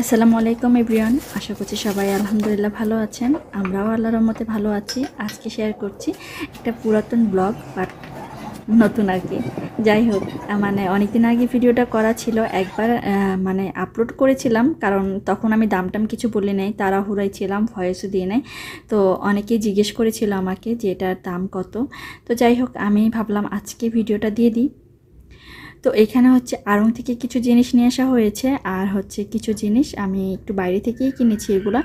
আসসালামু আলাইকুম এভরিওয়ান, আশা করছি সবাই আলহামদুলিল্লাহ ভালো আছেন। আমরাও আল্লাহর রহমতে ভালো আছি। আজকে শেয়ার করছি একটা পুরাতন ব্লগ, বাট নতুন আর কি। যাই হোক, মানে অনেকদিন আগে ভিডিওটা করা ছিল, একবার মানে আপলোড করেছিলাম, কারণ তখন আমি দাম কিছু বলি নাই, তাড়াহুড়াই ছিলাম, ভয়েসও দিয়ে নাই। তো অনেকেই জিজ্ঞেস করেছিল আমাকে যে এটার দাম কত। তো যাই হোক, আমি ভাবলাম আজকে ভিডিওটা দিয়ে দিই। তো এখানে হচ্ছে আড়ং থেকে কিছু জিনিস নিয়ে আসা হয়েছে, আর হচ্ছে কিছু জিনিস আমি একটু বাইরে থেকেই কিনেছি। এগুলা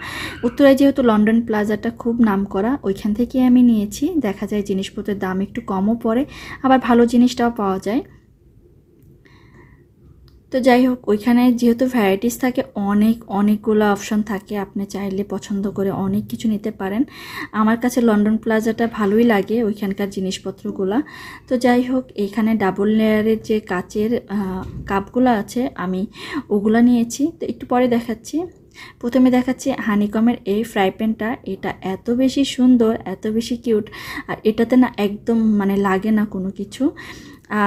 উত্তরায় যেহেতু লন্ডন প্লাজাটা খুব নামকরা, ওইখান থেকে আমি নিয়েছি। দেখা যায় জিনিসপত্রের দাম একটু কমও পড়ে, আবার ভালো জিনিসটাও পাওয়া যায়। তো যাই হোক, ওইখানে যেহেতু ভ্যারাইটিস থাকে, অনেকগুলো অপশন থাকে, আপনি চাইলে পছন্দ করে অনেক কিছু নিতে পারেন। আমার কাছে লন্ডন প্লাজাটা ভালোই লাগে, ওইখানকার জিনিসপত্রগুলো। তো যাই হোক, এইখানে ডাবল লেয়ারের যে কাচের কাপগুলো আছে, আমি ওগুলো নিয়েছি। তো একটু পরে দেখাচ্ছি। প্রথমে দেখাচ্ছি হানিকমের এই ফ্রাই প্যানটা। এটা এত বেশি সুন্দর, এত বেশি কিউট, আর এটাতে না একদম মানে লাগে না কোনো কিছু।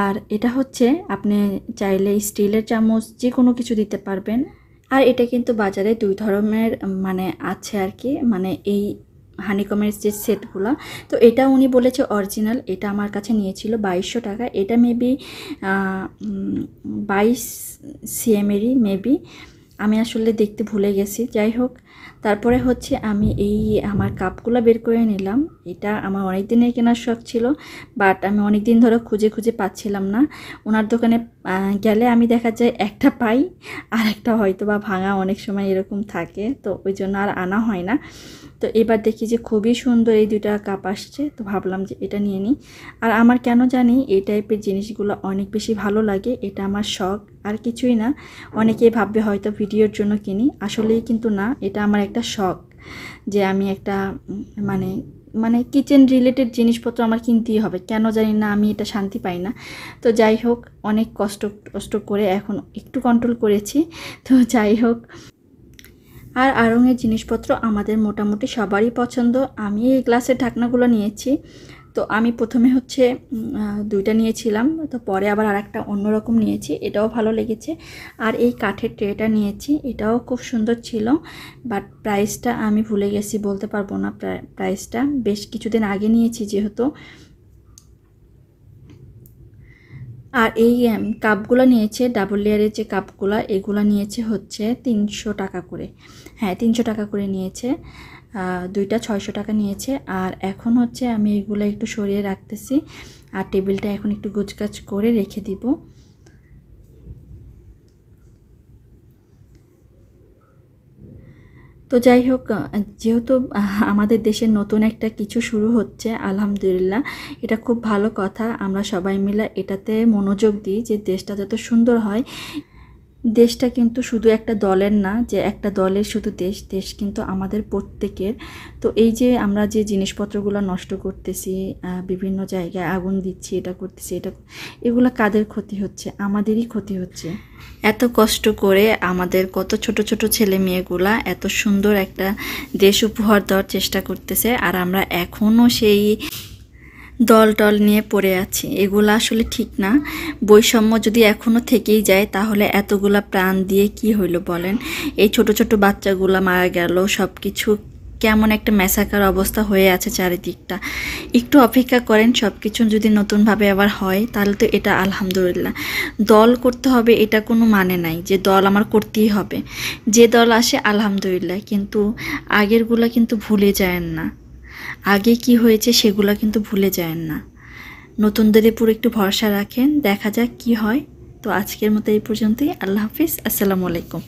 আর এটা হচ্ছে আপনি চাইলে স্টিলের চামচ যে কোনো কিছু দিতে পারবেন। আর এটা কিন্তু বাজারে দুই ধরনের মানে আছে আর কি, মানে এই হানিকমের যে সেটগুলো। তো এটা উনি বলেছে অরিজিনাল, এটা আমার কাছে নিয়েছিল 2200 টাকা। এটা মেবি 22 সিএমেরই মেবি, আমি আসলে দেখতে ভুলে গেছি। যাই হোক, তারপরে হচ্ছে আমি এই আমার কাপগুলো বের করে নিলাম। এটা আমার অনেক দিনের কেনার শখ ছিল, বাট আমি অনেক দিন ধরে খুঁজে পাচ্ছিলাম না। ওনার দোকানে গেলে আমি দেখা যায় একটা পাই, আর একটা হয়তো বা ভাঙা অনেক সময় এরকম থাকে, তো ওই জন্য আর আনা হয় না। তো এবার দেখি যে খুবই সুন্দর এই দুইটা কাপ আসছে, তো ভাবলাম যে এটা নিয়ে নিই। আর আমার কেন জানি এই টাইপের জিনিসগুলো অনেক বেশি ভালো লাগে, এটা আমার শখ আর কিছুই না। অনেকেই ভাববে হয়তো ভিডিওর জন্য কিনি, আসলেই কিন্তু না, এটা আমার একটা শখ যে আমি একটা মানে মানে কিচেন রিলেটেড জিনিসপত্র আমার কিনতেই হবে, কেন জানি না আমি এটা শান্তি পাই না। তো যাই হোক, অনেক কষ্ট করে এখন একটু কন্ট্রোল করেছি। তো যাই হোক, আর আড়ংয়ের জিনিসপত্র আমাদের মোটামুটি সবারই পছন্দ। আমি এই গ্লাসের ঢাকনাগুলো নিয়েছি। তো আমি প্রথমে হচ্ছে দুইটা নিয়েছিলাম, তো পরে আবার আরেকটা অন্যরকম নিয়েছি, এটাও ভালো লেগেছে। আর এই কাঠের ট্রেটা নিয়েছি, এটাও খুব সুন্দর ছিল, বাট প্রাইসটা আমি ভুলে গেছি, বলতে পারবো না প্রাইসটা, বেশ কিছুদিন আগে নিয়েছি যেহেতু। আর এই কাপগুলো নিয়েছে ডাবল লেয়ারের যে কাপগুলো, এগুলো নিয়েছে হচ্ছে 300 টাকা করে। হ্যাঁ, 300 টাকা করে নিয়েছে। দুইটা 600 টাকা নিয়েছে। আর এখন হচ্ছে আমি এগুলো একটু সরিয়ে রাখতেছি, আর টেবিলটা এখন একটু গোছগাছ করে রেখে দিব। তো যাই হোক, যেহেতু আমাদের দেশের নতুন একটা কিছু শুরু হচ্ছে, আলহামদুলিল্লাহ, এটা খুব ভালো কথা। আমরা সবাই মিলে এটাতে মনোযোগ দিই যে দেশটা যত সুন্দর হয়। দেশটা কিন্তু শুধু একটা দলের না, যে একটা দলের শুধু দেশ কিন্তু আমাদের প্রত্যেকের। তো এই যে আমরা যে জিনিসপত্রগুলো নষ্ট করতেছি, বিভিন্ন জায়গায় আগুন দিচ্ছি, এটা করতেছি, এগুলো কাদের ক্ষতি হচ্ছে? আমাদেরই ক্ষতি হচ্ছে। এত কষ্ট করে আমাদের কত ছোট ছেলে মেয়েগুলা এত সুন্দর একটা দেশ উপহার দেওয়ার চেষ্টা করতেছে, আর আমরা এখনও সেই দল নিয়ে পড়ে আছি। এগুলো আসলে ঠিক না। বৈষম্য যদি এখনও থেকেই যায়, তাহলে এতগুলা প্রাণ দিয়ে কি হইলো বলেন? এই ছোট বাচ্চাগুলা মারা গেল, সব কিছু কেমন একটা ম্যাসাকার অবস্থা হয়ে আছে চারিদিকটা। একটু অপেক্ষা করেন, সব কিছু যদি নতুনভাবে আবার হয়, তাহলে তো এটা আলহামদুলিল্লাহ। দল করতে হবে এটা কোনো মানে নাই যে দল আমার করতেই হবে, যে দল আসে আলহামদুলিল্লাহ, কিন্তু আগেরগুলা কিন্তু ভুলে যায়েন না। আগে কি হয়েছে সেগুলো কিন্তু ভুলে যায়েন না। নতুনদের উপর একটু ভরসা রাখেন, দেখা যাক কি হয়। তো আজকের মতো এই পর্যন্তই। আল্লাহ হাফিজ, আসসালামু আলাইকুম।